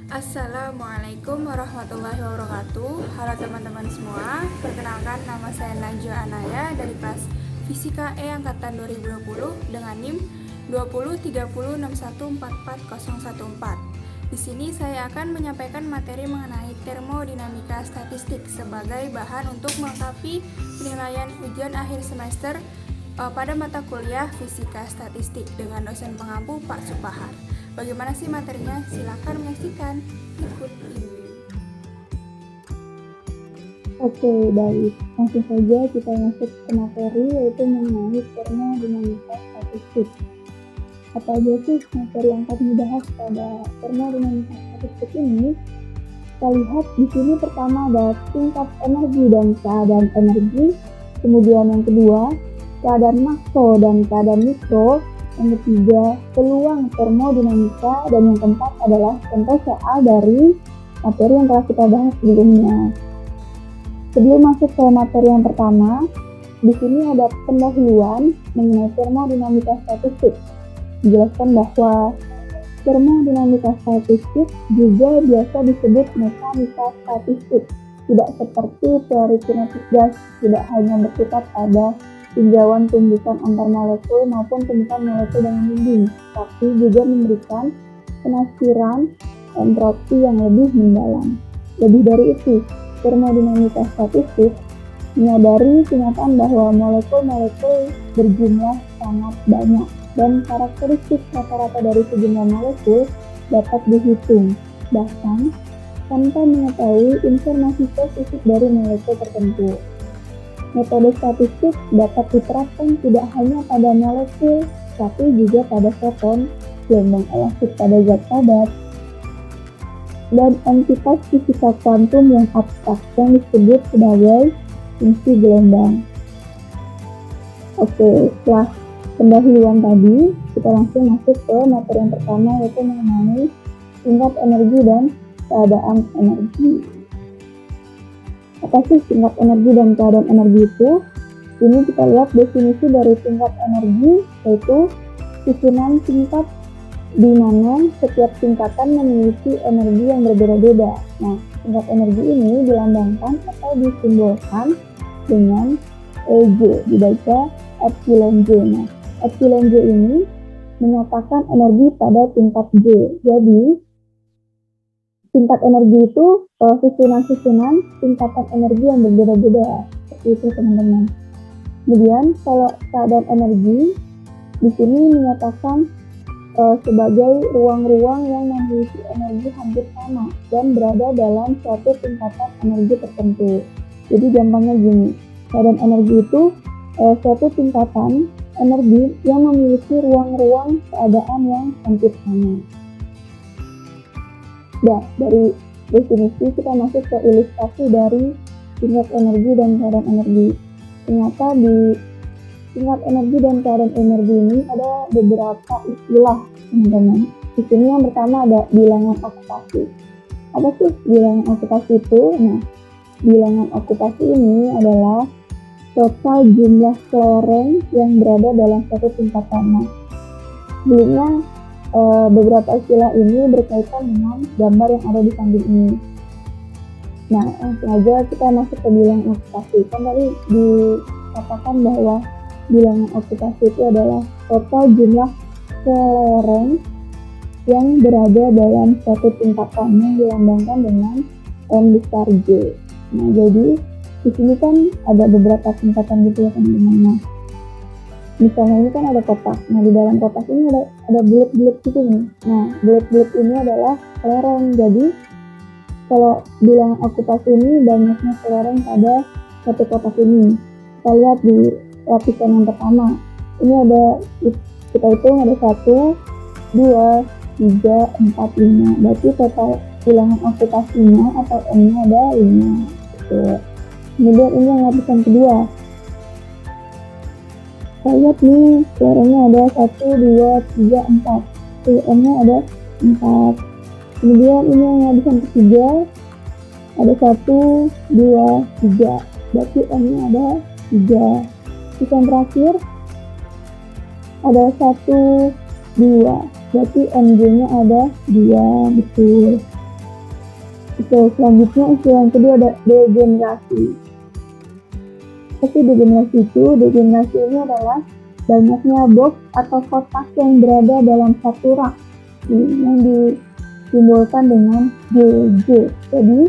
Assalamualaikum warahmatullahi wabarakatuh. Halo teman-teman semua, perkenalkan nama saya Najwa Anaya dari kelas Fisika E angkatan 2020 dengan NIM 2030614414. Di sini saya akan menyampaikan materi mengenai termodinamika statistik sebagai bahan untuk melengkapi penilaian ujian akhir semester pada mata kuliah Fisika Statistik dengan dosen pengampu Pak Supahar. Bagaimana sih materinya? Silakan menyaksikan berikut ini. Oke, baik. Langsung saja kita masuk ke materi, yaitu mengenai termodinamika statistik. Apa aja sih materi yang akan dibahas pada termodinamika statistik ini? Kita lihat di sini pertama ada tingkat energi dan keadaan energi, kemudian yang kedua keadaan makro dan keadaan mikro, yang ketiga peluang termodinamika, dan yang keempat adalah contoh soal dari materi yang telah kita bahas sebelumnya. Sebelum masuk ke materi yang pertama, di sini ada pendahuluan mengenai termodinamika statistik. Dijelaskan bahwa termodinamika statistik juga biasa disebut mekanika statistik. Tidak seperti teori kinetik gas, tidak hanya bersifat pada tinjauan tumbukan antar molekul maupun tumbukan molekul dengan dinding, tapi juga memberikan penafsiran entropi yang lebih mendalam. Lebih dari itu, termodinamika statistik menyadari kenyataan bahwa molekul-molekul berjumlah sangat banyak dan karakteristik rata-rata dari sejumlah molekul dapat dihitung, bahkan tanpa mengetahui informasi spesifik dari molekul tertentu. Metode statistik dapat diterapkan tidak hanya pada molekul, tapi juga pada foton, gelombang elastik pada zat padat, dan entitas fisika kuantum yang abstrak yang disebut sebagai fungsi gelombang. Oke, setelah pendahuluan tadi, kita langsung masuk ke materi yang pertama, yaitu mengenai tingkat energi dan keadaan energi. Apa sih tingkat energi dan keadaan energi itu? Ini kita lihat definisi dari tingkat energi, yaitu susunan tingkat di mana setiap tingkatan memiliki energi yang berbeda-beda. Nah, tingkat energi ini dilambangkan atau disimbolkan dengan EJ, dibaca epsilon J. Nah, epsilon J ini menyatakan energi pada tingkat J. Jadi, tingkat energi itu susunan-susunan tingkatan energi yang berbeda-beda. Seperti itu, teman-teman. Kemudian, kalau keadaan energi di sini menyatakan sebagai ruang-ruang yang memiliki energi hampir sama dan berada dalam suatu tingkatan energi tertentu. Jadi gampangnya gini, keadaan energi itu suatu tingkatan energi yang memiliki ruang-ruang keadaan yang hampir sama. Nah, dari definisi kita masuk ke ilustrasi dari tingkat energi dan keadaan energi. Ternyata di tingkat energi dan keadaan energi ini ada beberapa istilah, teman-teman. Di sini yang pertama ada bilangan okupasi. Apa sih bilangan okupasi itu? Nah, bilangan okupasi ini adalah total jumlah kelereng yang berada dalam suatu tingkatan. Nah, sebelumnya beberapa istilah ini berkaitan dengan gambar yang ada di samping ini. Nah, langsung aja kita masuk ke bilangan okupasi. Kan tadi dikatakan bahwa bilangan okupasi itu adalah total jumlah kelereng yang berada dalam suatu tingkatan yang dilambangkan dengan M besar J. Nah, jadi di sini kan ada beberapa tingkatan gitu ya, teman-teman. Nah, misalnya ini kan ada kotak. Nah, di dalam kotak ini ada bulat-bulat gitu nih. Nah, bulat-bulat ini adalah kelereng. Jadi, kalau bilangan okupasi ini banyaknya kelereng pada satu kotak ini. Kita lihat di lapisan yang pertama. Ini ada, kita hitung ada 1, 2, 3, 4, 5. Berarti total bilangan okupasinya atau M-nya ada 5. Gitu. Kemudian ini yang lapisan kedua. Kita lihat nih, kelerengnya ada 1, 2, 3, 4. M-nya ada 4. Kemudian ini yang lapisan ketiga, ada 1, 2, 3. Berarti M-nya ada 3. Lapisan terakhir, ada 1, 2. Berarti MJ-nya ada 2, betul. Oke, selanjutnya istilah yang kedua ada degenerasi. Tapi degenerasi ini adalah banyaknya box atau kotak yang berada dalam satu rak yang disimbolkan dengan GG. Jadi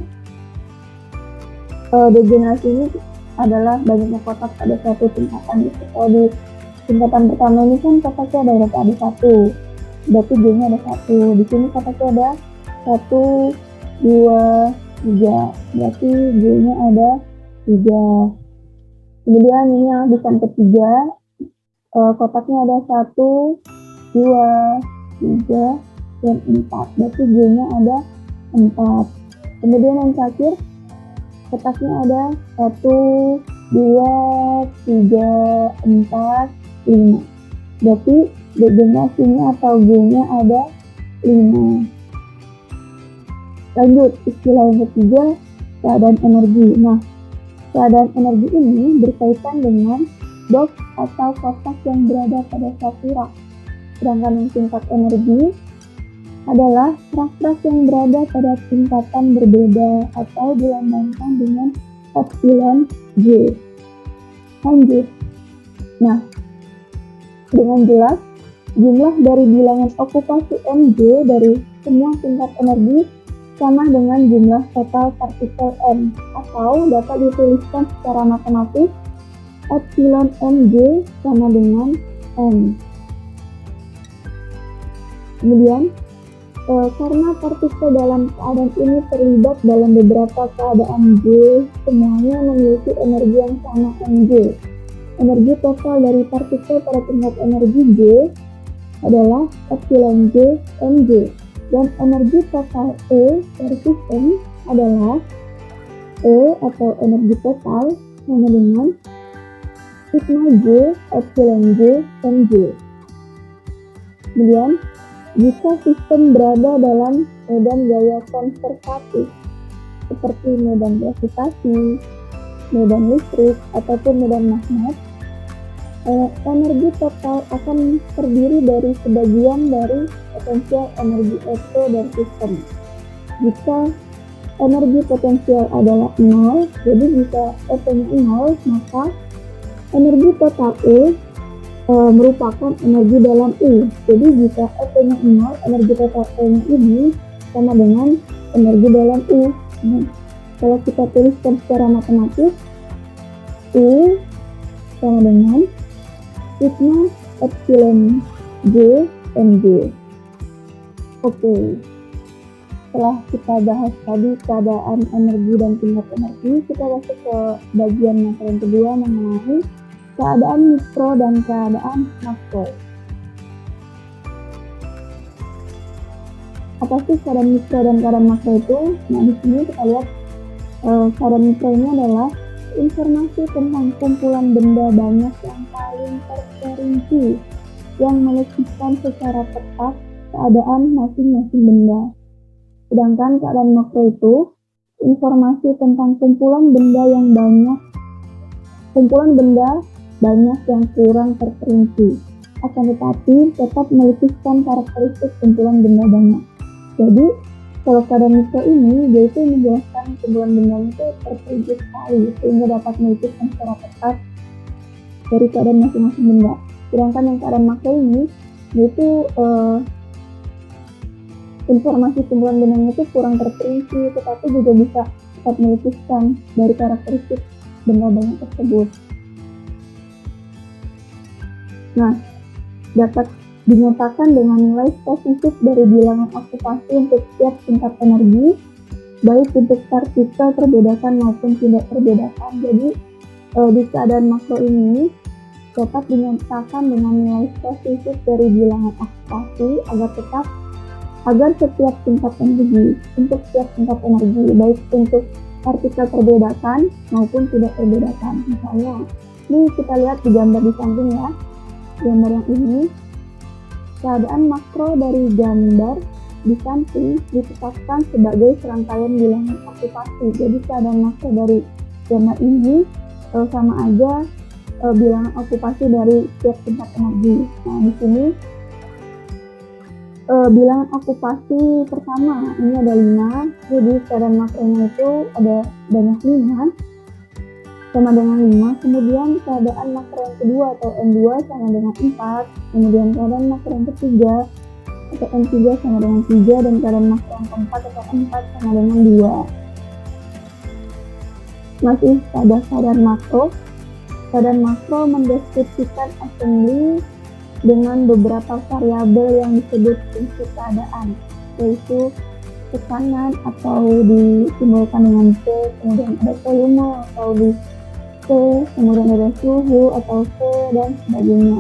degenerasi ini adalah banyaknya kotak pada satu tingkatan gitu. Kalau di tingkatan pertama ini kan kotaknya ada satu, berarti G-nya ada satu. Di sini kotaknya ada 1, 2, 3, berarti G-nya ada 3. Kemudian ini lapisan ketiga, kotaknya ada 1, 2, 3, dan 4, berarti G-nya ada 4. Kemudian yang terakhir, kotaknya ada 1, 2, 3, 4, 5, berarti degenerasinya atau G-nya ada 5. Lanjut, istilah yang ketiga, keadaan energi. Nah, keadaan energi ini berkaitan dengan box atau kotak yang berada pada satu rak. Sedangkan yang tingkat energi adalah rak-rak yang berada pada tingkatan berbeda atau dilambangkan dengan epsilon G. Lanjut. Nah, dengan jelas, jumlah dari bilangan okupasi Mg dari semua tingkat energi sama dengan jumlah total partikel M, atau dapat dituliskan secara matematis epsilon Mg sama dengan M. Kemudian, karena partikel dalam keadaan ini terlibat dalam beberapa keadaan G, semuanya memiliki energi yang sama Mg. Energi total dari partikel pada tingkat energi G adalah epsilon G Mg. Dan energi total E dari sistem adalah E atau energi total sama dengan sigma G epsilon G Mg. Kemudian, jika sistem berada dalam medan gaya konservatif seperti medan gravitasi, medan listrik, ataupun medan magnet, energi total akan terdiri dari sebagian dari potensial energi elektro dari sistem. Jika energi potensial adalah 0, jadi jika E-nya 0, maka energi total E merupakan energi dalam U. Jadi jika E-nya 0, energi total E-nya ini sama dengan energi dalam U. Nah, kalau kita tuliskan secara matematis, U sama dengan sigma epsilon G Mg. Oke, setelah kita bahas tadi keadaan energi dan tingkat energi, kita masuk ke bagian materi yang kedua mengenai keadaan mikro dan keadaan makro. Apa sih keadaan mikro dan keadaan makro itu? Nah, di sini kita lihat keadaan mikro ini adalah informasi tentang kumpulan benda banyak yang paling terperinci yang melukiskan secara tepat keadaan masing-masing benda. Sedangkan keadaan makro itu informasi tentang kumpulan benda banyak yang kurang terperinci, akan tetapi tetap melukiskan karakteristik kumpulan benda banyak. Jadi kalau keadaan mikro ini yaitu menjelaskan kumpulan benda itu terperinci sekali sehingga dapat melukiskan secara tepat dari keadaan masing-masing benda. Sedangkan yang keadaan makro ini yaitu informasi kumpulan benda itu kurang terperinci, tetapi juga bisa dapat melukiskan dari karakteristik benda banyak tersebut. Nah, dapat dinyatakan dengan nilai spesifik dari bilangan okupasi untuk setiap tingkat energi, baik untuk partikel terbedakan maupun tidak terbedakan. Jadi, di keadaan makro ini dapat dinyatakan dengan nilai spesifik dari bilangan okupasi agar setiap tingkat energi, untuk setiap tingkat energi, baik untuk partikel terbedakan maupun tidak terbedakan. Misalnya, ini kita lihat di gambar di samping ya, gambar yang ini, keadaan makro dari gambar di samping ditetapkan sebagai serangkaian bilangan okupasi. Jadi keadaan makro dari gambar ini sama aja bilangan okupasi dari setiap tingkat energi. Nah, di sini bilangan okupasi pertama ini ada 5, jadi keadaan makronya itu ada banyak 5 sama dengan 5, kemudian keadaan makro yang kedua atau N2 sama dengan 4, kemudian keadaan makro yang ketiga atau N3 sama dengan 3, dan keadaan makro yang keempat atau N4 sama dengan 2. Masih pada keadaan makro mendeskripsikan assembly dengan beberapa variabel yang disebut fungsi keadaan, yaitu tekanan atau disimpulkan dengan P, kemudian ada volume atau di C, kemudian ada suhu atau C, dan sebagainya.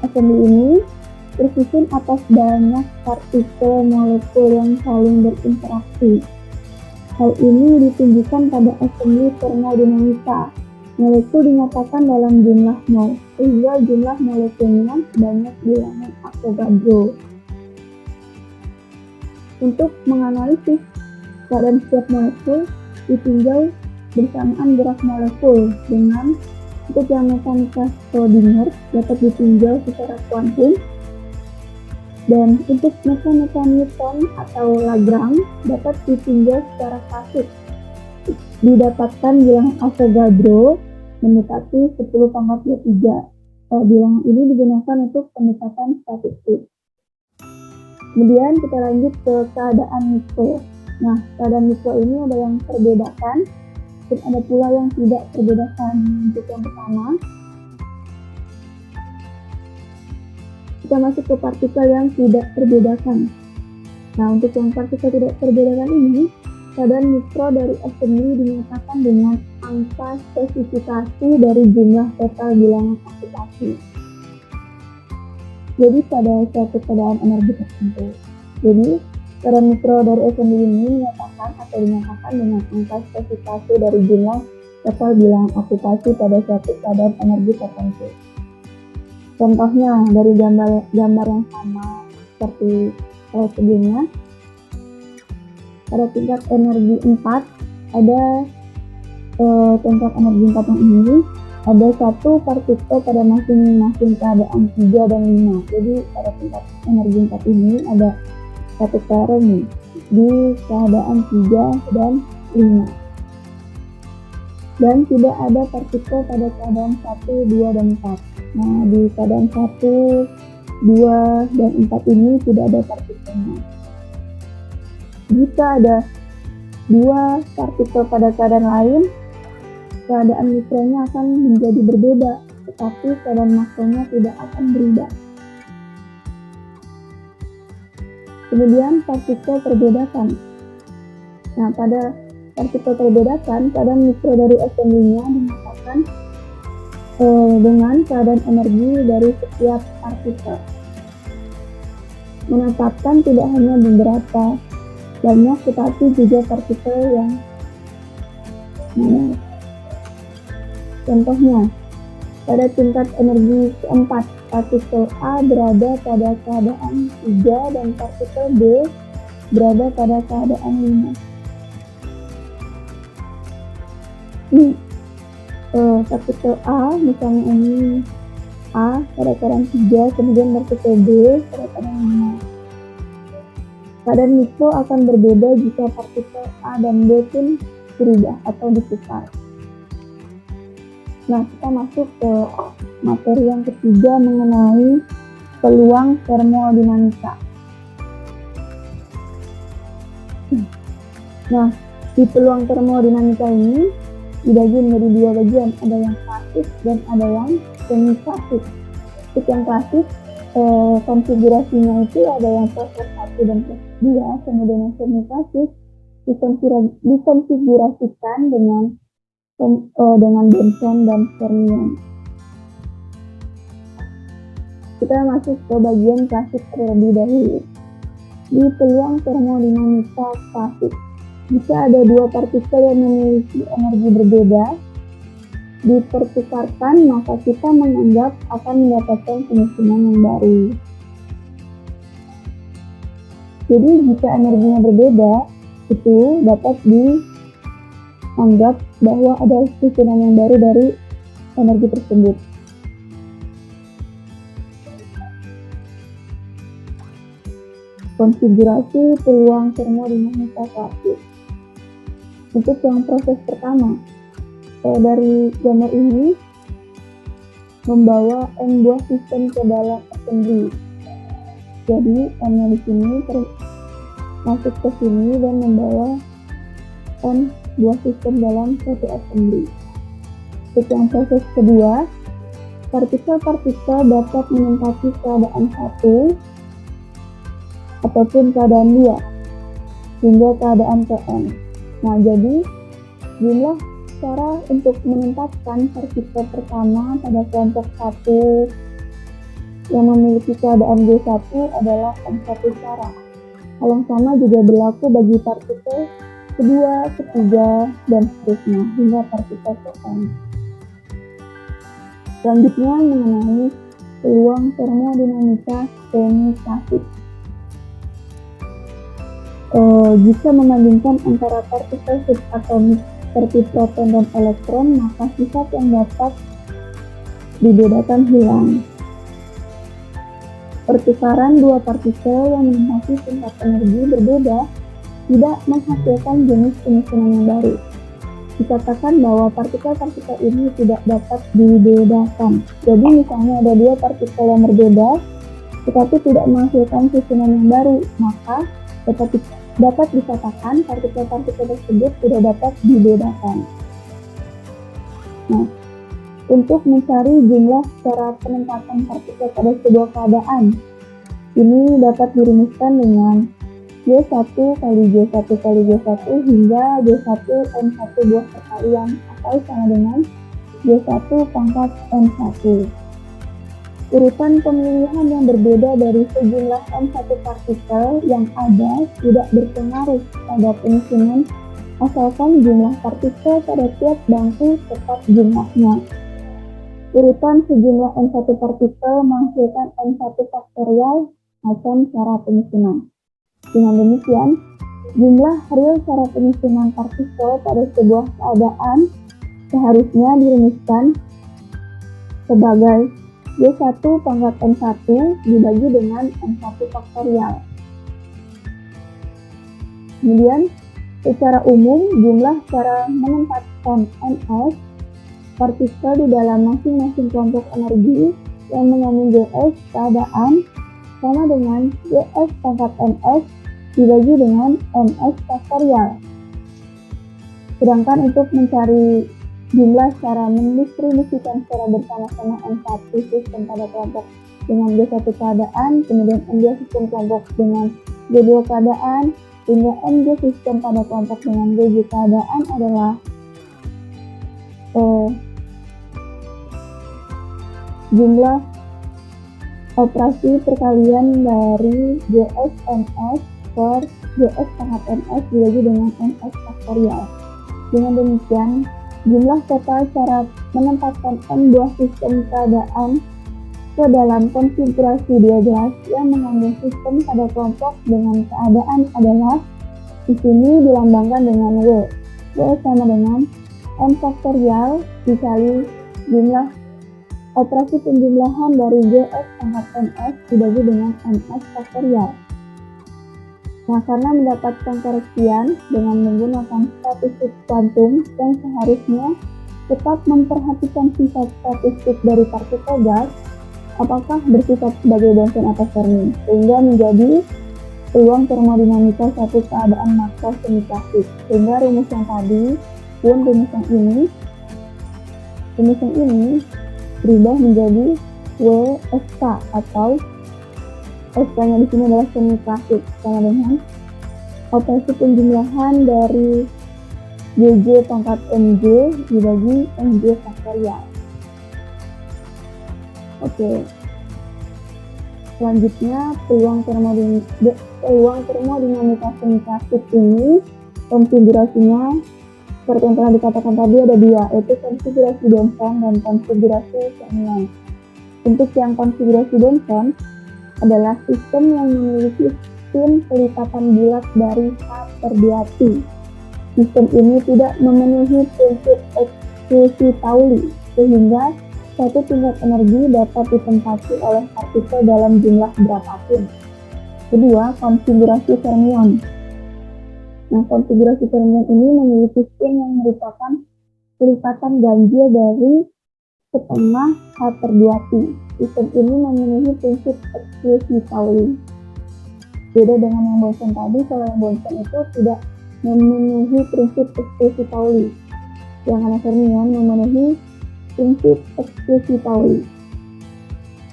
Assembly ini tersusun atas banyak partikel molekul yang saling berinteraksi. Hal ini ditunjukkan pada assembly termodinamika. Molekul dinyatakan dalam jumlah mol, sehingga jumlah molekulnya banyak bilangan Avogadro. Untuk menganalisis keadaan setiap molekul, ditinjau bersamaan gerak molekul dengan untuk yang mekanika Schrödinger dapat ditinjau secara kuantum, dan untuk mekanika Newton atau Lagrange dapat ditinjau secara klasik. Didapatkan bilangan Avogadro mendekati 10⁻23. Bilangan ini digunakan untuk pendekatan statistik. Kemudian kita lanjut ke keadaan mikro. Nah, keadaan mikro ini ada yang terbedakan dan ada pula yang tidak terbedakan. Untuk yang pertama, kita masuk ke partikel yang tidak terbedakan. Nah, untuk yang partikel tidak terbedakan ini, keadaan mikro dari assembly dinyatakan dengan angka spesifikasi dari jumlah total bilangan aplikasi. Jadi pada suatu keadaan energi tertentu. Jadi keadaan mikro dari assembly ini dinyatakan dengan angka spesifikasi dari jumlah total bilangan aplikasi pada suatu keadaan energi tertentu. Contohnya dari gambar yang sama seperti sebelumnya. Pada tingkat energi 4 ada tingkat energi 4 yang ini ada satu partikel pada masing-masing keadaan 3 dan 5. Jadi pada tingkat energi 4 ini ada satu parent di keadaan 3 dan 5. Dan tidak ada partikel pada keadaan 1, 2, dan 4. Nah, di keadaan 1, 2, dan 4 ini tidak ada partikelnya. Jika ada 2 partikel pada keadaan lain, keadaan mikronya akan menjadi berbeda, tetapi keadaan makronya tidak akan berubah. Kemudian partikel terbedakan. Nah, pada partikel terbedakan, keadaan mikro dari assembly-nya dinyatakan dengan keadaan energi dari setiap partikel. Menetapkan tidak hanya beberapa banyak, tetapi juga partikel yang mana. Contohnya, pada tingkat energi keempat, partikel A berada pada keadaan 3 dan partikel B berada pada keadaan 5. Nih, partikel A, misalnya ini A pada keadaan 3, kemudian partikel B pada keadaan 5. Keadaan mikro akan berbeda jika partikel A dan B pun berubah atau ditukar. Nah, kita masuk ke materi yang ketiga mengenai peluang termodinamika. Nah, di peluang termodinamika ini dibagi menjadi 2 bagian, ada yang klasik dan ada yang semi klasik. Untuk yang klasik, konfigurasinya itu ada yang proses 1 dan proses 2, kemudian yang semi klasik dikonfigurasikan dengan Benson dan fermion. Kita masuk ke bagian klasik terlebih dahulu. Di peluang termodinamika klasik, jika ada 2 partikel yang memiliki energi berbeda dipertukarkan, maka kita menganggap akan mendapatkan penyusunan yang baru. Jadi jika energinya berbeda, itu dapat dianggap bahwa ada susunan yang baru dari energi tersebut. konfigurasi peluang termodinamika klasik. Untuk yang proses pertama, dari gambar ini membawa N buah sistem ke dalam assembly. Jadi N-nya di sini masuk ke sini dan membawa N buah sistem dalam suatu assembly. Untuk yang proses kedua, partikel-partikel dapat menempati keadaan 1 ataupun keadaan 2 hingga keadaan Tn. Nah, jadi jumlah cara untuk menempatkan partikel pertama pada kelompok 1 yang memiliki keadaan G1 adalah N1 cara. Hal yang sama juga berlaku bagi partikel kedua, ketiga, dan seterusnya hingga partikel Tn. Selanjutnya mengenai peluang termodinamika semi-klasik. Jika membandingkan antara partikel subatomik seperti proton dan elektron, maka sifat yang dapat dibedakan hilang. Pertukaran dua partikel yang memiliki tingkat energi berbeda tidak menghasilkan jenis penyusunan yang baru. Dikatakan bahwa partikel-partikel ini tidak dapat dibedakan. Jadi misalnya ada dua partikel yang berbeda, tetapi tidak menghasilkan susunan yang baru, maka dapat dikatakan partikel-partikel tersebut tidak dapat dibedakan. Nah, untuk mencari jumlah secara penempatan partikel pada sebuah keadaan, ini dapat dirumuskan dengan G1 kali G1 kali G1 hingga G1 N1 buah perkalian atau sama dengan G1 pangkat N1. Urutan pemilihan yang berbeda dari sejumlah N1 partikel yang ada tidak berpengaruh pada penyusunan asalkan jumlah partikel pada tiap bangku tetap jumlahnya. Urutan sejumlah N1 partikel menghasilkan N1 faktorial macam cara penyusunan. Dengan demikian, jumlah real cara penyusunan partikel pada sebuah keadaan seharusnya dirumuskan sebagai G1 pangkat N1 dibagi dengan N1 faktorial. Kemudian, secara umum, jumlah cara menempatkan Ns partikel di dalam masing-masing kelompok energi yang mengandung Gs keadaan sama dengan Gs pangkat Ns dibagi dengan Ns faktorial. Sedangkan untuk mencari jumlah cara mendistribusikan secara bersama-sama N1 sistem pada kelompok dengan G1 keadaan, kemudian N2 sistem kelompok dengan G2 keadaan, hingga Nj sistem pada kelompok dengan Gj keadaan adalah jumlah operasi perkalian dari Gs Ns per Gs pangkat Ns dibagi dengan Ns faktorial. Dengan demikian, jumlah total cara menempatkan N buah sistem keadaan ke dalam konfigurasi diagram yang mengandung sistem pada kelompok dengan keadaan adalah di sini dilambangkan dengan W. W sama dengan N faktorial dikali jumlah operasi penjumlahan dari Gs pangkat Ns dibagi dengan Ns faktorial. Nah, karena mendapatkan koreksian dengan menggunakan statistik kuantum yang seharusnya tetap memperhatikan sifat statistik dari partikel gas, apakah bersifat sebagai Bunsen atau Fermi, sehingga menjadi peluang termodinamika suatu keadaan makro semi-klasik. Sehingga rumus yang tadi pun rumus yang ini berubah menjadi WSK atau SK-nya di sini adalah semi-klasik sama dengan operasi penjumlahan dari Gj pangkat Mj dibagi Mj faktorial. Oke. Selanjutnya peluang termodinamika semi-klasik ini konfigurasinya seperti yang telah dikatakan tadi ada dua, yaitu konfigurasi Thomson dan konfigurasi Fermi. Untuk yang konfigurasi Thomson adalah sistem yang memiliki spin pelipatan bulat dari H per 2T. Sistem ini tidak memenuhi prinsip eksklusi Pauli, sehingga satu tingkat energi dapat ditempati oleh partikel dalam jumlah berapapun. Kedua, konfigurasi fermion. Nah, konfigurasi fermion ini memiliki spin yang merupakan kelipatan ganjil dari setengah H/2P. Sistem ini memenuhi prinsip eksklusi Pauli. Beda dengan yang Boson tadi, kalau yang Boson itu tidak memenuhi prinsip eksklusi Pauli. Yang fermion memenuhi prinsip eksklusi Pauli.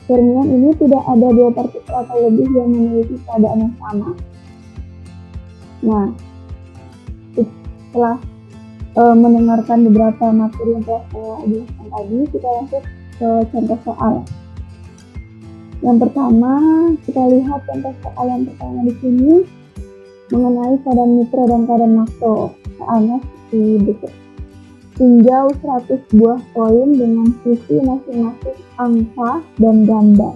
Fermion ini tidak ada dua partikel atau lebih yang memiliki keadaan yang sama. Nah, setelah mendengarkan beberapa materi yang telah saya jelaskan tadi, kita lanjut ke contoh soal. Yang pertama, kita lihat contoh soal yang pertama di sini mengenai keadaan mikro dan keadaan makro. Soalnya seperti berikut. Tinjau 100 buah koin dengan sisi masing-masing angka dan gambar.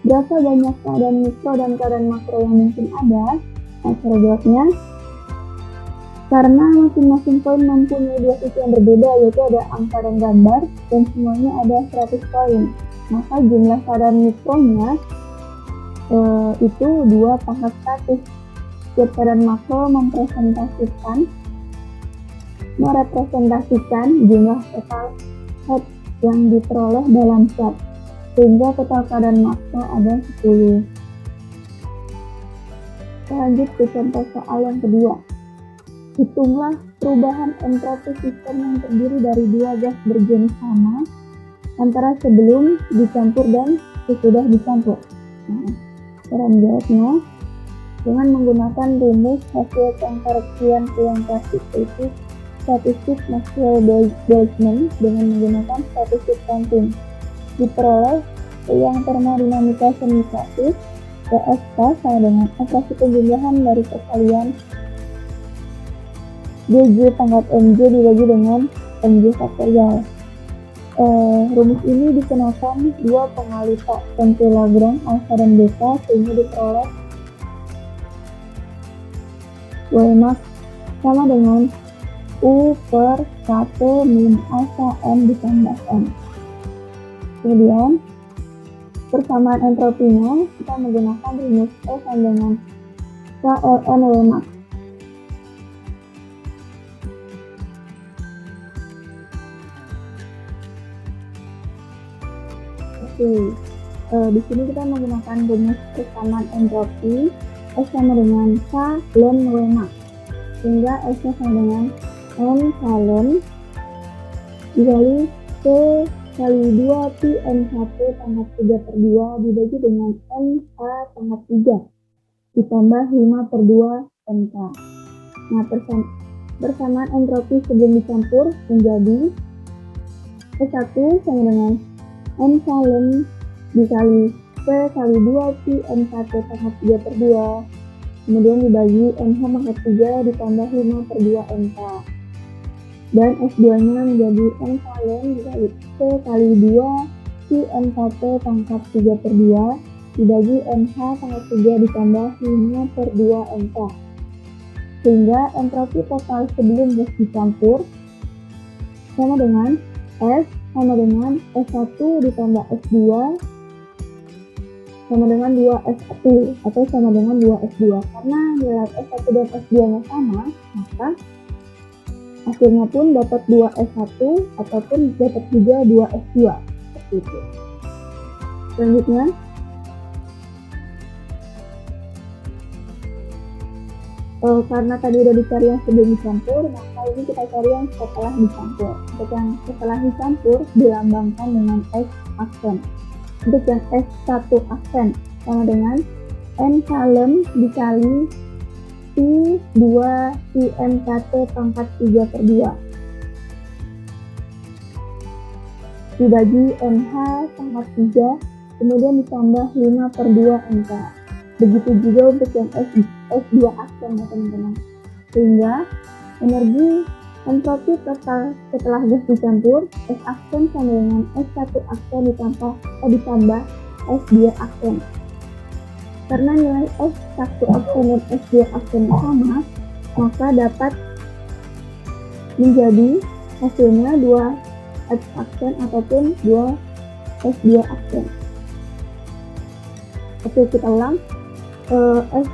Berapa banyak keadaan mikro dan keadaan makro yang mungkin ada? Nah, cara jawabnya, karena masing-masing koin mempunyai dua sisi yang berbeda, yaitu ada angka dan gambar, dan semuanya ada 100 koin. Maka jumlah keadaan mikronya itu 2 pangkat 100. Setiap keadaan makro merepresentasikan jumlah total set yang diperoleh dalam set, sehingga total keadaan makro ada 10. Kita lanjut ke contoh soal yang kedua. Hitunglah perubahan entropi sistem yang terdiri dari dua gas berjenis sama antara sebelum dicampur dan sesudah dicampur. Nah, cara menjawabnya dengan menggunakan rumus hasil pengkoreksian peluang klasik, yaitu statistik Maxwell-Boltzmann dengan menggunakan statistik sampling. Diperoleh peluang termodinamika semi klasik PSK sama dengan operasi penjumlahan dari perkalian GJ pangkat MJ dibagi dengan MJ faktorial. Rumus ini dikenakan dua pengali tensi Lagrange alfa dan beta, sehingga diperoleh Wmax sama dengan U per 1 min alfa M ditambah M. Kemudian persamaan entropinya kita menggunakan rumus E sama dengan KLN Wmax. Di sini kita menggunakan rumus persamaan entropi S sama dengan K ln Wmax, sehingga S sama dengan N ln dikali P kali 2 Pi N1 pangkat 3/2 dibagi dengan N1 pangkat 3 ditambah 5/2 NK. Nah, persamaan entropi sebelum dicampur menjadi S1 sama dengan N ln dikali P kali 2 Pi N1 pangkat 3/2 kemudian dibagi NH pangkat 3 ditambah 5/2 NK, dan S2 nya menjadi N ln dikali P kali 2 Pi N1 pangkat 3/2 dibagi NH pangkat 3 ditambah 5/2 NK, sehingga entropi total sebelum gas dicampur sama dengan S sama dengan S1 ditambah S2 sama dengan 2S1 atau sama dengan 2S2. Karena nilai S1 dan S2 nya sama, maka hasilnya pun dapat 2S1 ataupun dapat juga 2S2 seperti itu. Selanjutnya karena tadi udah dicari yang sebelum dicampur, maka ini kita cari yang setelah dicampur. Untuk yang setelah dicampur dilambangkan dengan S aksen. Untuk yang S1 aksen sama dengan N ln dikali Pi 2 Pi N1 pangkat 3/2 dibagi NH pangkat 3 kemudian ditambah 5/2 NK. Begitu juga untuk yang S2 aksen ya teman-teman. Sehingga energi entropi total setelah gas dicampur S aksen sama dengan S1 aksen ditambah S2 aksen. Karena nilai S1 aksen dan S2 aksen sama, maka dapat menjadi hasilnya 2 S aksen ataupun 2 S2 aksen. Oke, kita ulang. S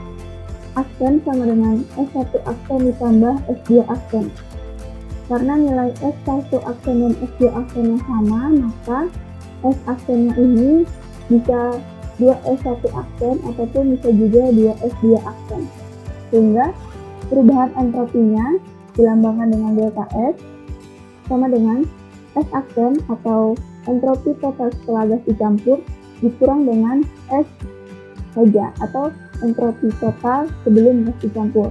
aksen sama dengan S1 aksen ditambah S2 aksen. Karena nilai S1 aksen dan S2 aksennya sama, maka S aksennya ini bisa 2 S1 aksen ataupun bisa juga 2 S2 aksen. Sehingga perubahan entropinya dilambangkan dengan delta S sama dengan S aksen atau entropi total setelah gas dicampur dikurang dengan S saja atau entropi total sebelum gas dicampur.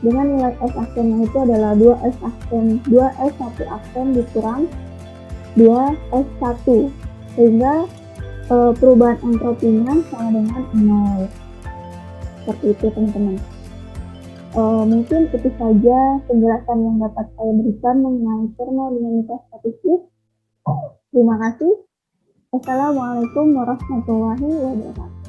Dengan nilai S aksennya itu adalah 2S aksen, 2S1 aksen dikurang 2S1 sehingga perubahan entropinya sama dengan 0. Seperti itu teman-teman. Mungkin itu saja penjelasan yang dapat saya berikan mengenai termodinamika statistik. Terima kasih. Assalamualaikum warahmatullahi wabarakatuh.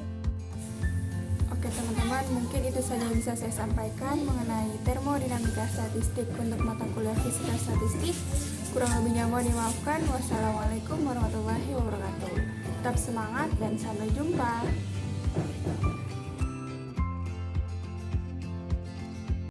Oke teman-teman, mungkin itu saja yang bisa saya sampaikan mengenai termodinamika statistik untuk mata kuliah fisika statistik. Kurang lebihnya mohon dimaafkan. Wassalamualaikum warahmatullahi wabarakatuh. Tetap semangat dan sampai jumpa.